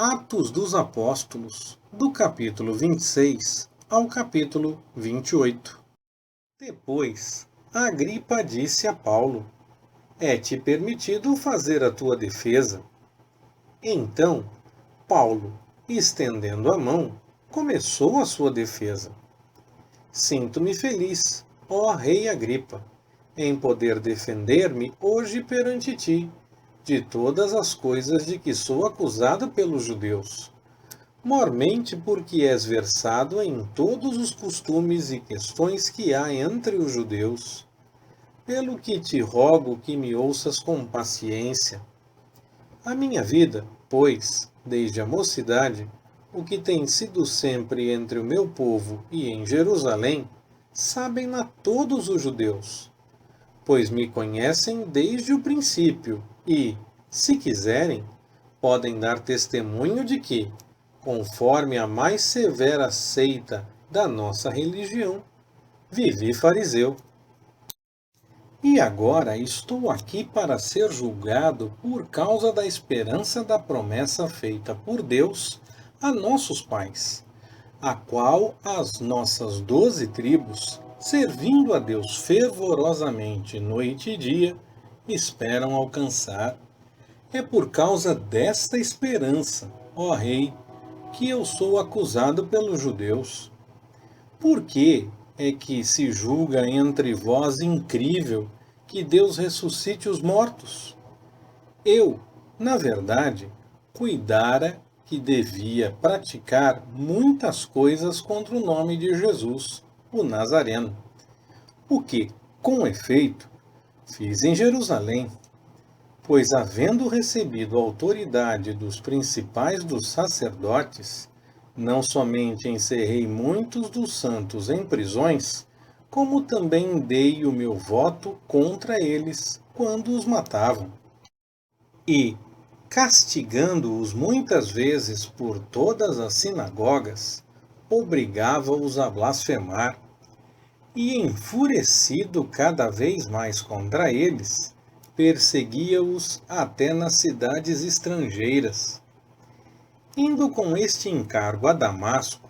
Atos dos Apóstolos, do capítulo 26 ao capítulo 28. Depois, Agripa disse a Paulo: é-te permitido fazer a tua defesa. Então, Paulo, estendendo a mão, começou a sua defesa. Sinto-me feliz, ó rei Agripa, em poder defender-me hoje perante ti, de todas as coisas de que sou acusado pelos judeus, mormente porque és versado em todos os costumes e questões que há entre os judeus. Pelo que te rogo que me ouças com paciência. A minha vida, pois, desde a mocidade, o que tem sido sempre entre o meu povo e em Jerusalém, sabem-na todos os judeus, pois me conhecem desde o princípio e, se quiserem, podem dar testemunho de que, conforme a mais severa seita da nossa religião, vivi fariseu. E agora estou aqui para ser julgado por causa da esperança da promessa feita por Deus a nossos pais, a qual as nossas 12 tribos, servindo a Deus fervorosamente noite e dia, esperam alcançar. É por causa desta esperança, ó Rei, que eu sou acusado pelos judeus. Por que é que se julga entre vós incrível que Deus ressuscite os mortos? Eu, na verdade, cuidara que devia praticar muitas coisas contra o nome de Jesus, o Nazareno, o que, com efeito, fiz em Jerusalém, pois havendo recebido a autoridade dos principais dos sacerdotes, não somente encerrei muitos dos santos em prisões, como também dei o meu voto contra eles quando os matavam. E, castigando-os muitas vezes por todas as sinagogas, obrigava-os a blasfemar. E, enfurecido cada vez mais contra eles, perseguia-os até nas cidades estrangeiras. Indo com este encargo a Damasco,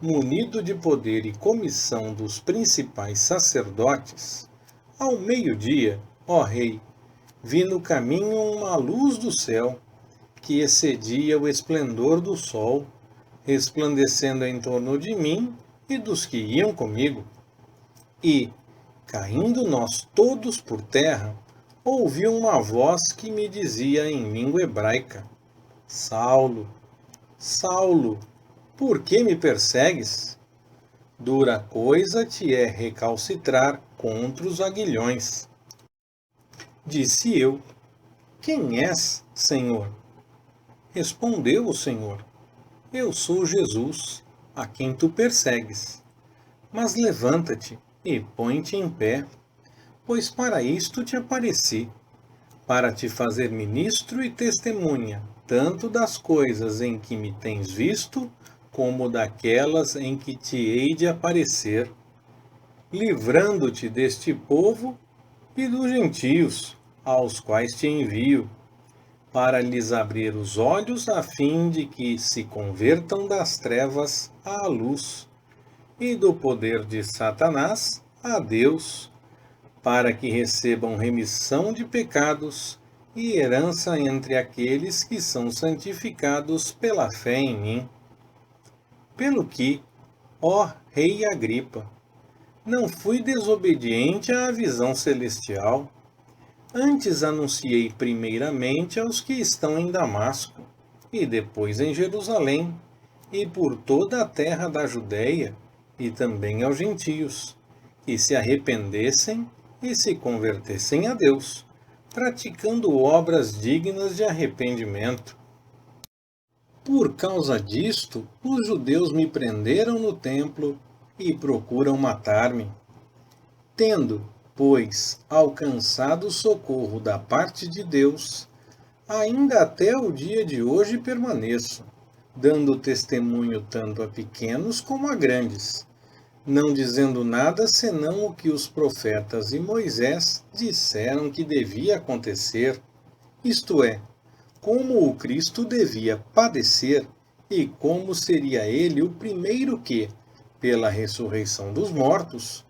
munido de poder e comissão dos principais sacerdotes, ao meio-dia, ó rei, vi no caminho uma luz do céu, que excedia o esplendor do sol, resplandecendo em torno de mim e dos que iam comigo. E, caindo nós todos por terra, ouvi uma voz que me dizia em língua hebraica: Saulo, Saulo, por que me persegues? Dura coisa te é recalcitrar contra os aguilhões. Disse eu: quem és, Senhor? Respondeu o Senhor: eu sou Jesus, a quem tu persegues. Mas levanta-te e põe-te em pé, pois para isto te apareci, para te fazer ministro e testemunha, tanto das coisas em que me tens visto, como daquelas em que te hei de aparecer, livrando-te deste povo e dos gentios, aos quais te envio, para lhes abrir os olhos a fim de que se convertam das trevas à luz, e do poder de Satanás a Deus, para que recebam remissão de pecados e herança entre aqueles que são santificados pela fé em mim. Pelo que, ó Rei Agripa, não fui desobediente à visão celestial, antes anunciei primeiramente aos que estão em Damasco, e depois em Jerusalém, e por toda a terra da Judéia, e também aos gentios, que se arrependessem e se convertessem a Deus, praticando obras dignas de arrependimento. Por causa disto, os judeus me prenderam no templo e procuram matar-me. Tendo, pois, alcançado socorro da parte de Deus, ainda até o dia de hoje permaneço, dando testemunho tanto a pequenos como a grandes, não dizendo nada senão o que os profetas e Moisés disseram que devia acontecer, isto é, como o Cristo devia padecer e como seria ele o primeiro que, pela ressurreição dos mortos,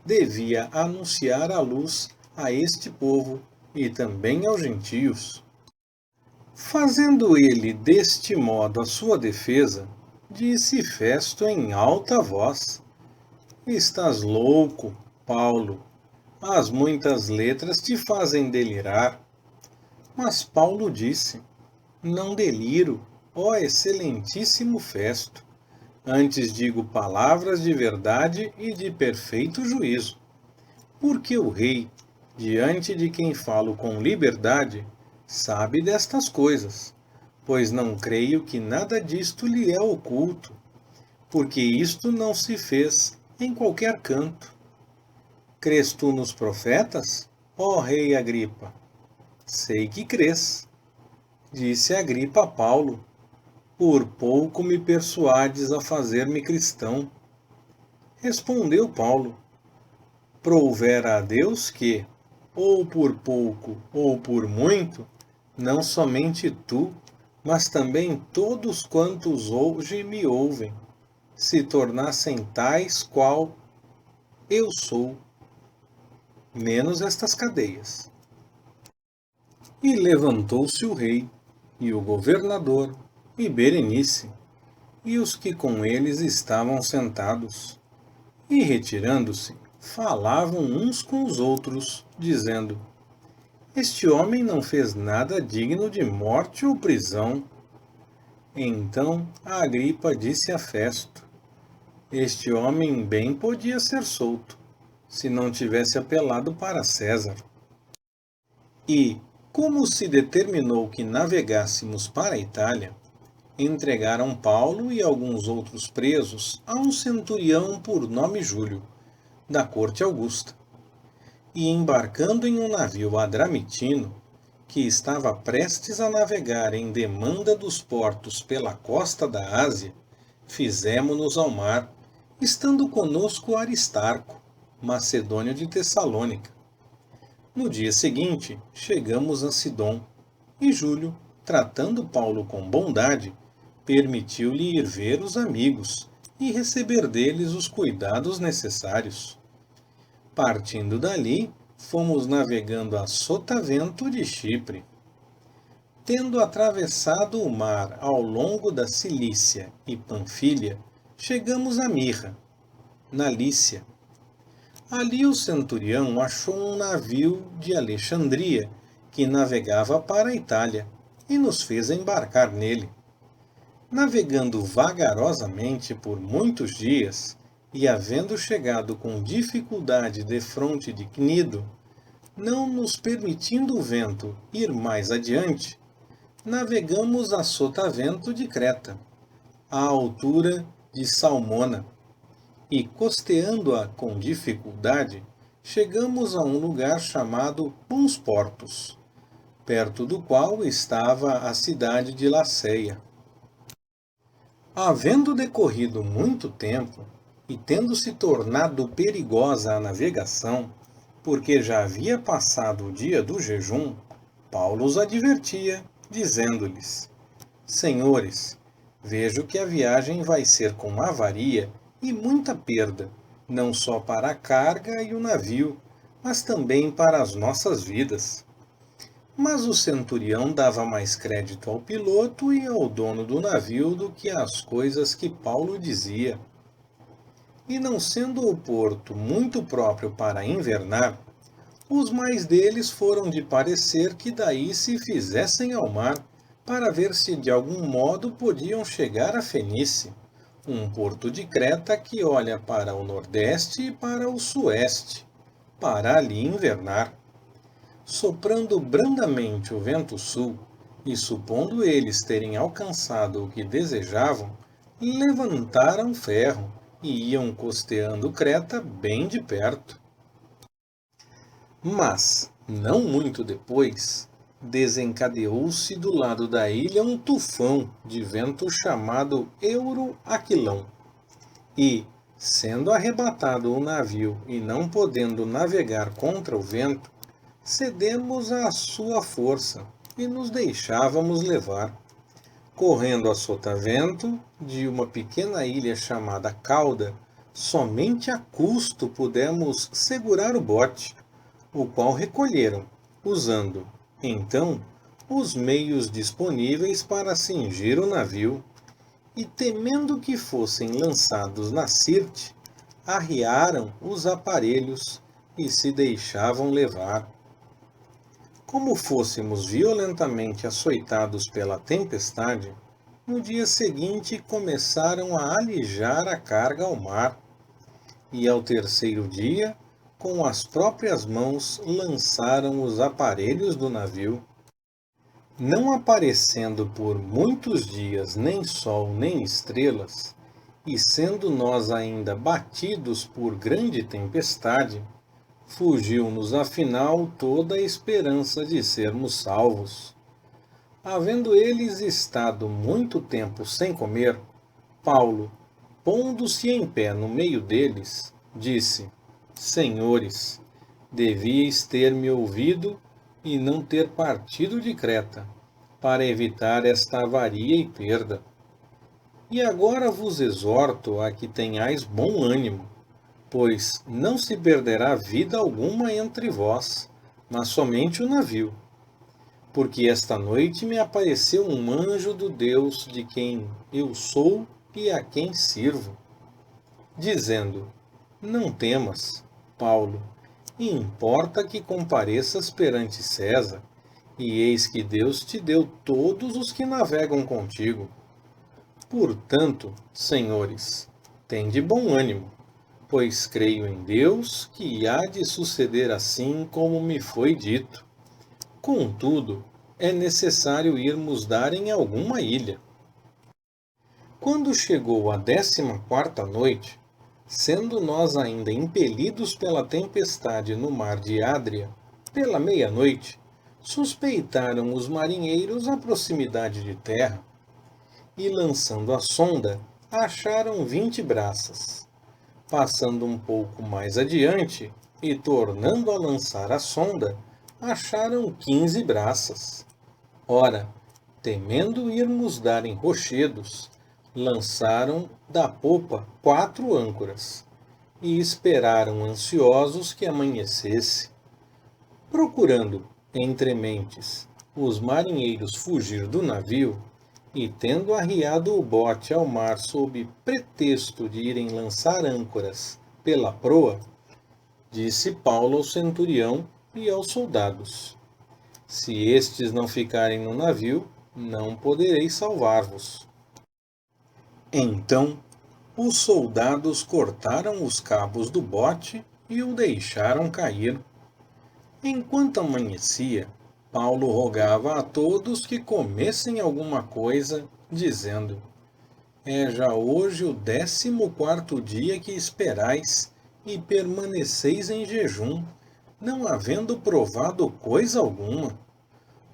devia anunciar a luz a este povo e também aos gentios. Fazendo ele deste modo a sua defesa, disse Festo em alta voz: Estás louco, Paulo. As muitas letras te fazem delirar. Mas Paulo disse: Não deliro, ó excelentíssimo Festo. Antes digo palavras de verdade e de perfeito juízo. Porque o rei, diante de quem falo com liberdade, sabe destas coisas, pois não creio que nada disto lhe é oculto, porque isto não se fez em qualquer canto. Crês tu nos profetas, ó rei Agripa? Sei que crês. Disse Agripa a Paulo: Por pouco me persuades a fazer-me cristão. Respondeu Paulo: Prouvera a Deus que, ou por pouco ou por muito, não somente tu, mas também todos quantos hoje me ouvem, se tornassem tais qual eu sou, menos estas cadeias. E levantou-se o rei, e o governador, e Berenice, e os que com eles estavam sentados, e retirando-se, falavam uns com os outros, dizendo: Este homem não fez nada digno de morte ou prisão. Então Agripa disse a Festo: Este homem bem podia ser solto, se não tivesse apelado para César. E, como se determinou que navegássemos para a Itália, entregaram Paulo e alguns outros presos a um centurião por nome Júlio, da corte augusta. E embarcando em um navio adramitino, que estava prestes a navegar em demanda dos portos pela costa da Ásia, fizemo-nos ao mar, estando conosco Aristarco, macedônio de Tessalônica. No dia seguinte, chegamos a Sidom, e Júlio, tratando Paulo com bondade, permitiu-lhe ir ver os amigos e receber deles os cuidados necessários. Partindo dali, fomos navegando a sotavento de Chipre. Tendo atravessado o mar ao longo da Cilícia e Panfilha, chegamos a Mirra, na Lícia. Ali o centurião achou um navio de Alexandria que navegava para a Itália e nos fez embarcar nele. Navegando vagarosamente por muitos dias e havendo chegado com dificuldade defronte de Cnido, não nos permitindo o vento ir mais adiante, navegamos a sotavento de Creta, à altura de Salmona, e costeando-a com dificuldade, chegamos a um lugar chamado Bons Portos, perto do qual estava a cidade de Laceia. Havendo decorrido muito tempo, e tendo se tornado perigosa a navegação, porque já havia passado o dia do jejum, Paulo os advertia, dizendo-lhes: Senhores, vejo que a viagem vai ser com avaria e muita perda, não só para a carga e o navio, mas também para as nossas vidas. Mas o centurião dava mais crédito ao piloto e ao dono do navio do que às coisas que Paulo dizia. E não sendo o porto muito próprio para invernar, os mais deles foram de parecer que daí se fizessem ao mar, para ver se de algum modo podiam chegar a Fenícia, um porto de Creta que olha para o nordeste e para o sueste, para ali invernar. Soprando brandamente o vento sul, e supondo eles terem alcançado o que desejavam, levantaram ferro e iam costeando Creta bem de perto. Mas, não muito depois, desencadeou-se do lado da ilha um tufão de vento chamado Euroaquilão, e, sendo arrebatado o navio e não podendo navegar contra o vento, cedemos à sua força, e nos deixávamos levar. Correndo a sotavento de uma pequena ilha chamada Cauda, somente a custo pudemos segurar o bote, o qual recolheram, usando, então, os meios disponíveis para cingir o navio, e temendo que fossem lançados na Sirte, arriaram os aparelhos e se deixavam levar. Como fôssemos violentamente açoitados pela tempestade, no dia seguinte começaram a alijar a carga ao mar, e ao terceiro dia, com as próprias mãos, lançaram os aparelhos do navio. Não aparecendo por muitos dias nem sol nem estrelas, e sendo nós ainda batidos por grande tempestade, fugiu-nos afinal toda a esperança de sermos salvos. Havendo eles estado muito tempo sem comer, Paulo, pondo-se em pé no meio deles, disse: Senhores, devíeis ter me ouvido e não ter partido de Creta, para evitar esta avaria e perda. E agora vos exorto a que tenhais bom ânimo, pois não se perderá vida alguma entre vós, mas somente o navio. Porque esta noite me apareceu um anjo do Deus de quem eu sou e a quem sirvo, dizendo: Não temas, Paulo, e importa que compareças perante César, e eis que Deus te deu todos os que navegam contigo. Portanto, senhores, tende bom ânimo, pois creio em Deus que há de suceder assim como me foi dito. Contudo, é necessário irmos dar em alguma ilha. Quando chegou a 14ª noite, sendo nós ainda impelidos pela tempestade no mar de Adria, pela meia-noite, suspeitaram os marinheiros a proximidade de terra, e lançando a sonda, acharam 20 braças. Passando um pouco mais adiante, e tornando a lançar a sonda, acharam 15 braças. Ora, temendo irmos dar em rochedos, lançaram da popa 4 âncoras, e esperaram ansiosos que amanhecesse. Procurando, entre mentes, os marinheiros fugir do navio, e tendo arriado o bote ao mar sob pretexto de irem lançar âncoras pela proa, disse Paulo ao centurião e aos soldados: Se estes não ficarem no navio, não poderei salvar-vos. Então, os soldados cortaram os cabos do bote e o deixaram cair. Enquanto amanhecia, Paulo rogava a todos que comessem alguma coisa, dizendo: É já hoje o 14º dia que esperais e permaneceis em jejum, não havendo provado coisa alguma.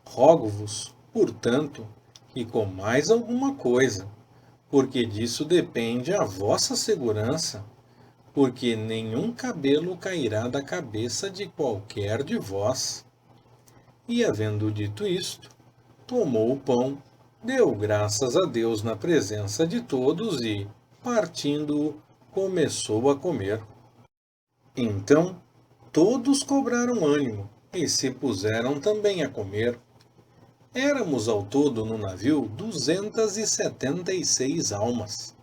Rogo-vos, portanto, que comais alguma coisa, porque disso depende a vossa segurança, porque nenhum cabelo cairá da cabeça de qualquer de vós. E havendo dito isto, tomou o pão, deu graças a Deus na presença de todos e, partindo-o, começou a comer. Então, todos cobraram ânimo e se puseram também a comer. Éramos ao todo no navio 276 almas.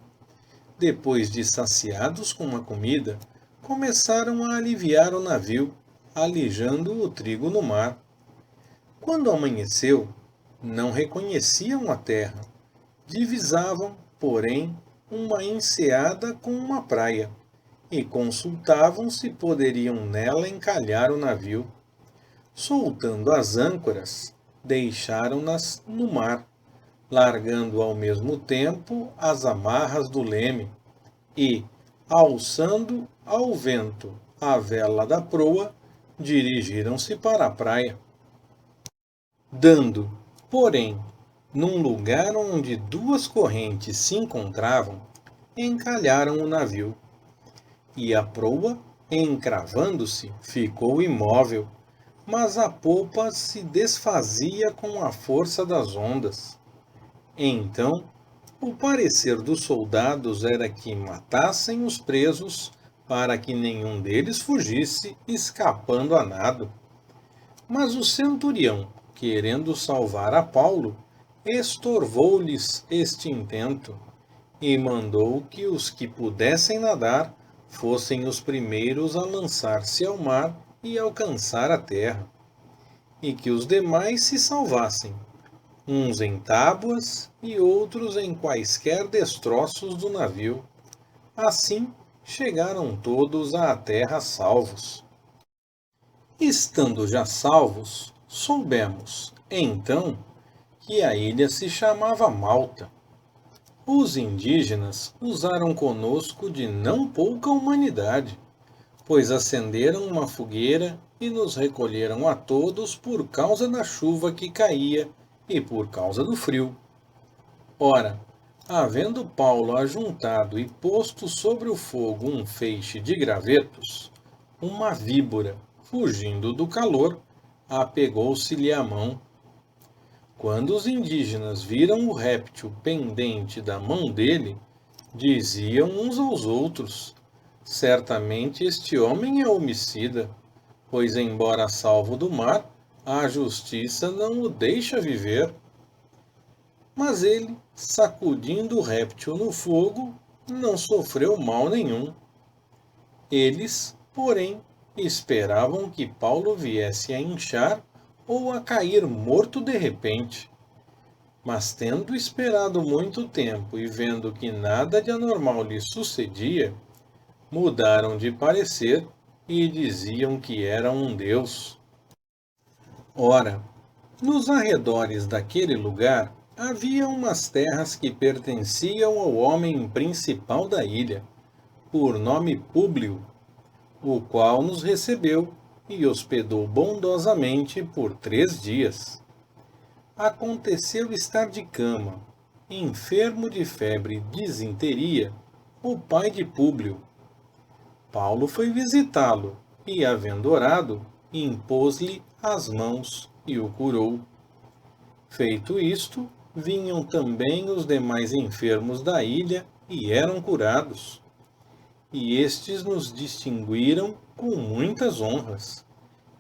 Depois de saciados com a comida, começaram a aliviar o navio, alijando o trigo no mar. Quando amanheceu, não reconheciam a terra. Divisavam, porém, uma enseada com uma praia, e consultavam se poderiam nela encalhar o navio. Soltando as âncoras, deixaram-nas no mar, largando ao mesmo tempo as amarras do leme, e, alçando ao vento a vela da proa, dirigiram-se para a praia. Dando, porém, num lugar onde 2 correntes se encontravam, encalharam o navio, e a proa, encravando-se, ficou imóvel, mas a polpa se desfazia com a força das ondas. Então, o parecer dos soldados era que matassem os presos para que nenhum deles fugisse, escapando a nado. Mas o centurião, querendo salvar a Paulo, estorvou-lhes este intento e mandou que os que pudessem nadar fossem os primeiros a lançar-se ao mar e alcançar a terra, e que os demais se salvassem, uns em tábuas e outros em quaisquer destroços do navio. Assim chegaram todos à terra salvos. Estando já salvos, soubemos, então, que a ilha se chamava Malta. Os indígenas usaram conosco de não pouca humanidade, pois acenderam uma fogueira e nos recolheram a todos por causa da chuva que caía e por causa do frio. Ora, havendo Paulo ajuntado e posto sobre o fogo um feixe de gravetos, uma víbora, fugindo do calor, apegou-se-lhe à mão. Quando os indígenas viram o réptil pendente da mão dele, diziam uns aos outros: certamente este homem é homicida, pois, embora salvo do mar, a justiça não o deixa viver. Mas ele, sacudindo o réptil no fogo, não sofreu mal nenhum. Eles, porém, esperavam que Paulo viesse a inchar ou a cair morto de repente. Mas tendo esperado muito tempo e vendo que nada de anormal lhe sucedia, mudaram de parecer e diziam que era um deus. Ora, nos arredores daquele lugar havia umas terras que pertenciam ao homem principal da ilha, por nome Públio, o qual nos recebeu e hospedou bondosamente por 3 dias. Aconteceu estar de cama, enfermo de febre disenteria, o pai de Públio. Paulo foi visitá-lo e, havendo orado, impôs-lhe as mãos e o curou. Feito isto, vinham também os demais enfermos da ilha e eram curados. E estes nos distinguiram com muitas honras.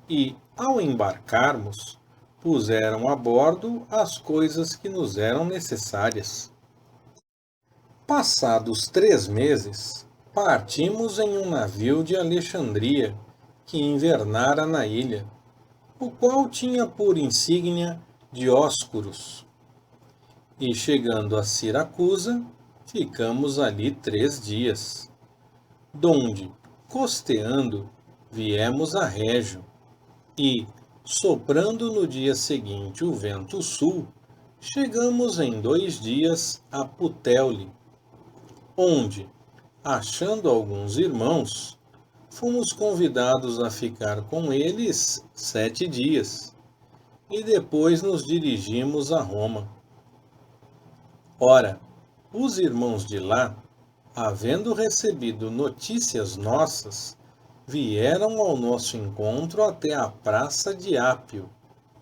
E, ao embarcarmos, puseram a bordo as coisas que nos eram necessárias. Passados 3 meses, partimos em um navio de Alexandria, que invernara na ilha, o qual tinha por insígnia Dióscuros. E chegando a Siracusa, ficamos ali 3 dias, donde, costeando, viemos a Régio, e, soprando no dia seguinte o vento sul, chegamos em 2 dias a Putéoli, onde, achando alguns irmãos, fomos convidados a ficar com eles 7 dias, e depois nos dirigimos a Roma. Ora, os irmãos de lá, havendo recebido notícias nossas, vieram ao nosso encontro até a praça de Ápio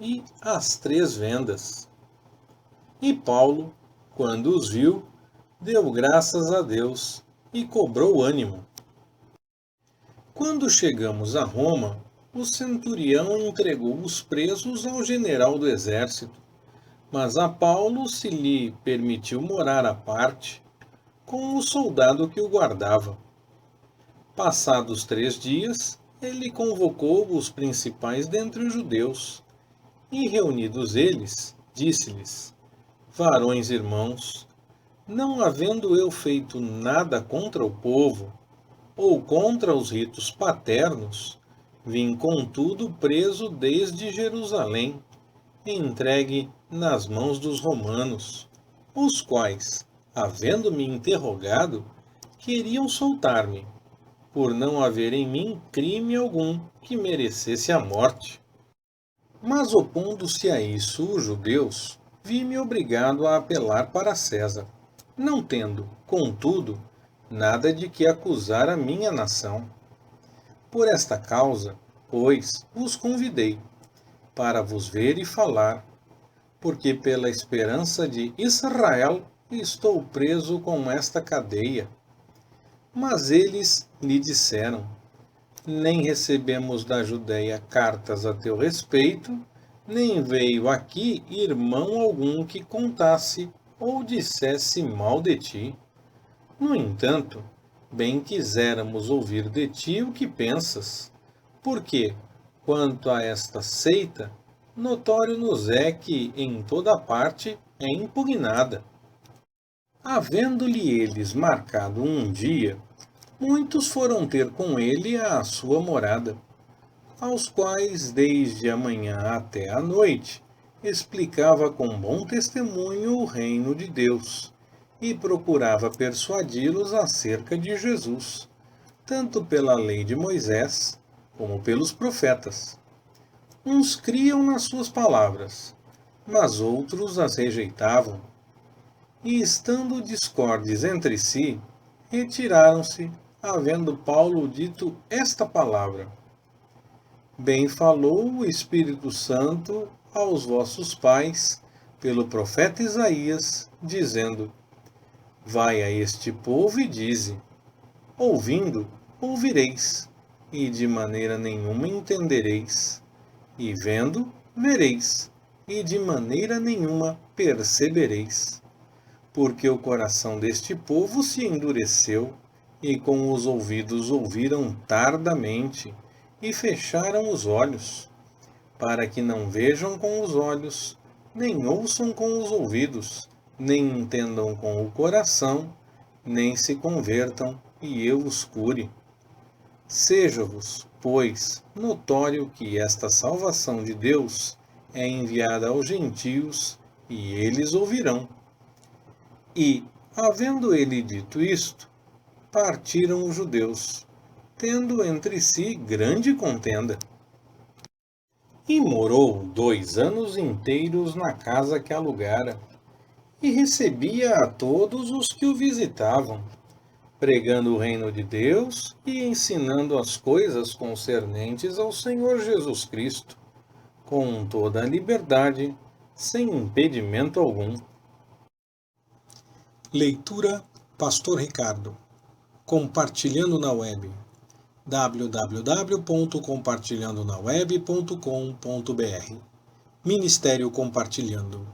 e às 3 vendas. E Paulo, quando os viu, deu graças a Deus e cobrou ânimo. Quando chegamos a Roma, o centurião entregou os presos ao general do exército, mas a Paulo se lhe permitiu morar à parte, com o soldado que o guardava. Passados 3 dias, ele convocou os principais dentre os judeus, e reunidos eles, disse-lhes: varões irmãos, não havendo eu feito nada contra o povo, ou contra os ritos paternos, vim contudo preso desde Jerusalém, entregue nas mãos dos romanos, os quais, havendo-me interrogado, queriam soltar-me, por não haver em mim crime algum que merecesse a morte. Mas opondo-se a isso os judeus, vi-me obrigado a apelar para César, não tendo, contudo, nada de que acusar a minha nação. Por esta causa, pois, vos convidei, para vos ver e falar, porque pela esperança de Israel estou preso com esta cadeia. Mas eles lhe disseram: nem recebemos da Judéia cartas a teu respeito, nem veio aqui irmão algum que contasse ou dissesse mal de ti. No entanto, bem quiséramos ouvir de ti o que pensas, porque, quanto a esta seita, notório nos é que em toda parte é impugnada. Havendo-lhe eles marcado um dia, muitos foram ter com ele à sua morada, aos quais desde a manhã até a noite explicava com bom testemunho o reino de Deus, e procurava persuadi-los acerca de Jesus, tanto pela lei de Moisés, como pelos profetas. Uns criam nas suas palavras, mas outros as rejeitavam. E estando discordes entre si, retiraram-se, havendo Paulo dito esta palavra: bem falou o Espírito Santo aos vossos pais, pelo profeta Isaías, dizendo: vai a este povo e dize: ouvindo, ouvireis, e de maneira nenhuma entendereis, e vendo, vereis, e de maneira nenhuma percebereis. Porque o coração deste povo se endureceu, e com os ouvidos ouviram tardamente, e fecharam os olhos, para que não vejam com os olhos, nem ouçam com os ouvidos, nem entendam com o coração, nem se convertam, e eu os cure. Seja-vos, pois, notório que esta salvação de Deus é enviada aos gentios, e eles ouvirão. E, havendo ele dito isto, partiram os judeus, tendo entre si grande contenda. E morou 2 anos inteiros na casa que alugara, e recebia a todos os que o visitavam, pregando o reino de Deus e ensinando as coisas concernentes ao Senhor Jesus Cristo, com toda a liberdade, sem impedimento algum. Leitura Pastor Ricardo. Compartilhando na web. www.compartilhandonaweb.com.br. Ministério Compartilhando.